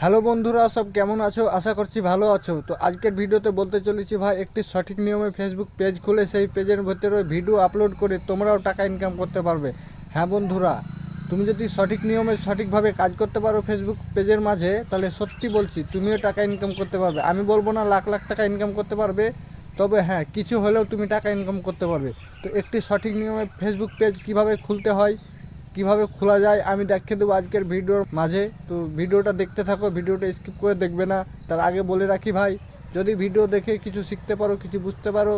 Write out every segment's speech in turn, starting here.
Hello বন্ধুরা, সব কেমন আছো? আশা করছি ভালো আছো। তো আজকের ভিডিওতে বলতে চলেছি ভাই, একটি সঠিক নিয়মে ফেসবুক পেজ খুলে সেই পেজের ভেতরে ভিডিও আপলোড করে তোমরাও টাকা ইনকাম করতে পারবে। হ্যাঁ বন্ধুরা, তুমি যদি সঠিক নিয়মে সঠিকভাবে কাজ করতে পারো ফেসবুক পেজের মাঝে, তাহলে সত্যি বলছি তুমিও টাকা ইনকাম করতে পারবে। আমি বলবো না লাখ লাখ টাকা ইনকাম করতে পারবে, তবে হ্যাঁ কিছু হলেও তুমি টাকা ইনকাম করতে পারবে। তো একটি সঠিক নিয়মে ফেসবুক পেজ কিভাবে খুলতে হয়, কিভাবে খোলা যায় আমি দেখিয়ে দেবো আজকের ভিডিওর মাঝে। তো ভিডিওটা দেখতে থাকো, ভিডিওটা স্কিপ করে দেখবে না। তার আগে বলে রাখি ভাই, যদি ভিডিও দেখে কিছু শিখতে পারো, কিছু বুঝতে পারো,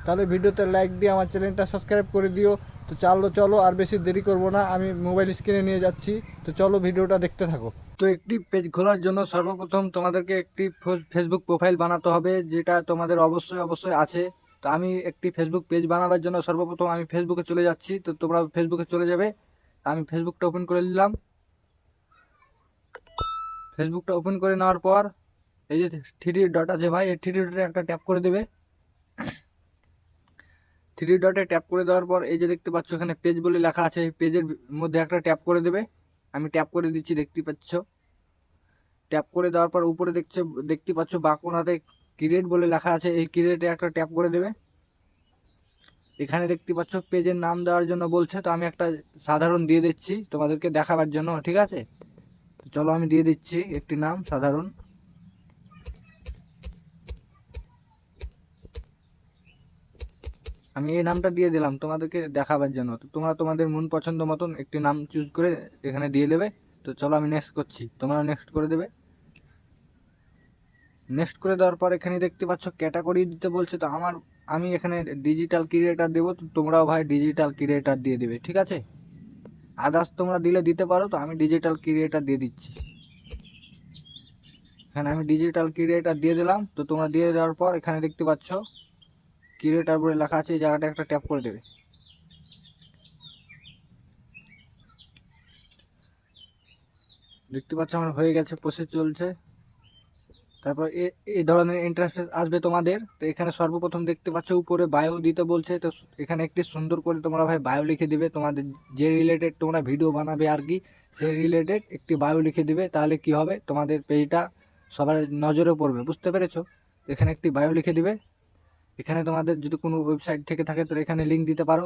তাহলে ভিডিওতে লাইক দিয়ে আমার চ্যানেলটা সাবস্ক্রাইব করে দিও। তো চলো আর বেশি দেরি করব না, আমি মোবাইল স্ক্রিনে নিয়ে যাচ্ছি। তো চলো ভিডিওটা দেখতে থাকো। তো একটি পেজ খোলার জন্য সর্বপ্রথম তোমাদেরকে একটি ফেসবুক প্রোফাইল বানাতে হবে, যেটা তোমাদের অবশ্যই আছে। তো আমি একটি ফেসবুক পেজ বানাবার জন্য সর্বপ্রথম আমি ফেসবুকে চলে যাচ্ছি। তো তোমরা ফেসবুকে চলে যাবে। আমি ফেসবুকটা ওপেন করে নিলাম। ফেসবুকটা ওপেন করে নেওয়ার পর এই যে থ্রি ডট আছে ভাই, এই থ্রি ডটে একটা ট্যাপ করে দেবে। থ্রি ডটে ট্যাপ করে দেওয়ার পর এই যে দেখতে পাচ্ছ এখানে পেজ বলে লেখা আছে, এই পেজের মধ্যে একটা ট্যাপ করে দেবে। আমি ট্যাপ করে দিচ্ছি, দেখতে পাচ্ছ। ট্যাপ করে দেওয়ার পর উপরে দেখতে পাচ্ছ বাঁকুড়াতে ক্রিয়েট বলে লেখা আছে, এই ক্রিয়েটে একটা ট্যাপ করে দেবে। এখানে দেখতে পাচ্ছ পেজের নাম দেওয়ার জন্য বলছে, তো আমি একটা সাধারণ দিয়ে দিচ্ছি তোমাদেরকে দেখাবার জন্য, ঠিক আছে? চলো আমি দিয়ে দিচ্ছি একটি নাম সাধারণ। আমি এই নামটা দিয়ে দিলাম তোমাদেরকে দেখাবার জন্য। তো তোমরা তোমাদের মন পছন্দ মতন একটি নাম চুজ করে এখানে দিয়ে দেবে। তো চলো আমি নেক্সট করছি, তোমরা নেক্সট করে দেবে। নেক্সট করে দেওয়ার পর এখানে দেখতে পাচ্ছ ক্যাটাগরি দিতে বলছে, তো আমি এখানে ডিজিটাল ক্রিয়েটার দেবো, তো তোমরাও ভাই ডিজিটাল ক্রিয়েটার দিয়ে দেবে, ঠিক আছে? আদার্স তোমরা দিতে পারো, তো আমি ডিজিটাল ক্রিয়েটার দিয়ে দিচ্ছি। এখানে আমি ডিজিটাল ক্রিয়েটার দিয়ে দিলাম। তো তোমরা দিয়ে দেওয়ার পর এখানে দেখতে পাচ্ছ ক্রিয়েটার বলে লেখা আছে, এই জায়গাটা একটা ট্যাপ করে দেবে। দেখতে পাচ্ছ আমার হয়ে গেছে, প্রসেস চলছে। তারপর এই ধরনের ইন্টারফেস আসবে তোমাদের। তো এখানে সর্বপ্রথম দেখতে পাচ্ছ উপরে বায়ো দিতে বলছে, তো এখানে একটি সুন্দর করে তোমরা ভাই বায়ো লিখে দিবে, তোমাদের যে রিলেটেড তোমরা ভিডিও বানাবে আর কি, সেই রিলেটেড একটি বায়ো লিখে দিবে। তাহলে কি হবে, তোমাদের পেজটা সবার নজরে পড়বে, বুঝতে পেরেছো? এখানে একটি বায়ো লিখে দিবে। এখানে তোমাদের যদি কোনো ওয়েবসাইট থেকে থাকে তো এখানে লিঙ্ক দিতে পারো।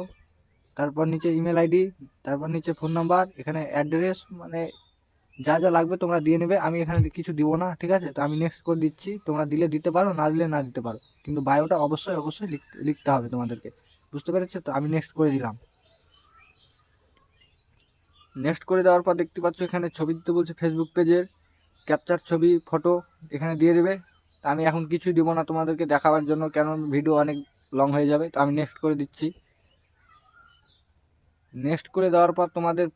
তারপর নিচে ইমেল আইডি, তারপর নিচে ফোন নাম্বার, এখানে অ্যাড্রেস, মানে যা যা লাগবে তোমরা দিয়ে নেবে। আমি এখানে কিছু দিব না, ঠিক আছে? তো আমি নেক্সট করে দিচ্ছি, তোমরা দিলে দিতে পারো, না দিলে না দিতে পারো, কিন্তু বায়োটা অবশ্যই লিখতে হবে তোমাদেরকে, বুঝতে পেরেছো? তো আমি নেক্সট করে দিলাম। নেক্সট করে দেওয়ার পর দেখতে পাচ্ছ এখানে ছবি দিতে বলছে, ফেসবুক পেজের ক্যাপচার ছবি, ফটো এখানে দিয়ে দেবে। তা আমি এখন কিছুই দিব না তোমাদেরকে দেখাবার জন্য, কেন ভিডিও অনেক লং হয়ে যাবে। তো আমি নেক্সট করে দিচ্ছি। নেক্সট করে দেওয়ার পর তোমাদের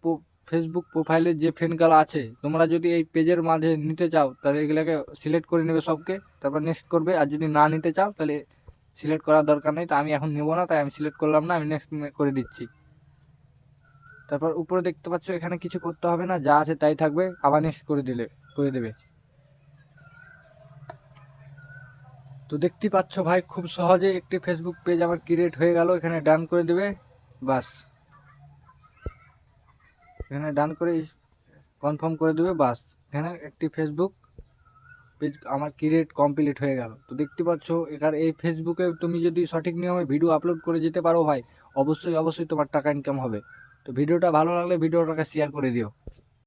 ফেসবুক প্রোফাইলে যে ফ্রেন্ডগুলো আছে, তোমরা যদি এই পেজের মাঝে নিতে চাও তাহলে এগুলোকে সিলেক্ট করে নেবে সবকে, তারপর নেক্সট করবে। আর যদি না নিতে চাও তাহলে সিলেক্ট করার দরকার নেই। তো আমি এখন নেবো না, তাই আমি সিলেক্ট করলাম না, আমি নেক্সট করে দিচ্ছি। তারপর উপরে দেখতে পাচ্ছ এখানে কিছু করতে হবে না, যা আছে তাই থাকবে, আবার নেক্সট করে দেবে। তো দেখতে পাচ্ছ ভাই, খুব সহজে একটি ফেসবুক পেজ আমার ক্রিয়েট হয়ে গেল। এখানে ডান করে দেবে, বাস। এখানে ডান করে কনফার্ম করে দেবে, বাস। এখানে একটি ফেসবুক পেজ আমার ক্রিয়েট কমপ্লিট হয়ে গেল। তো দেখতে পাচ্ছ এখানে এই ফেসবুকে তুমি যদি সঠিক নিয়মে ভিডিও আপলোড করে যেতে পারো ভাই, অবশ্যই তোমার টাকা ইনকাম হবে। তো ভিডিওটা ভালো লাগলে ভিডিওটাকে শেয়ার করে দিও।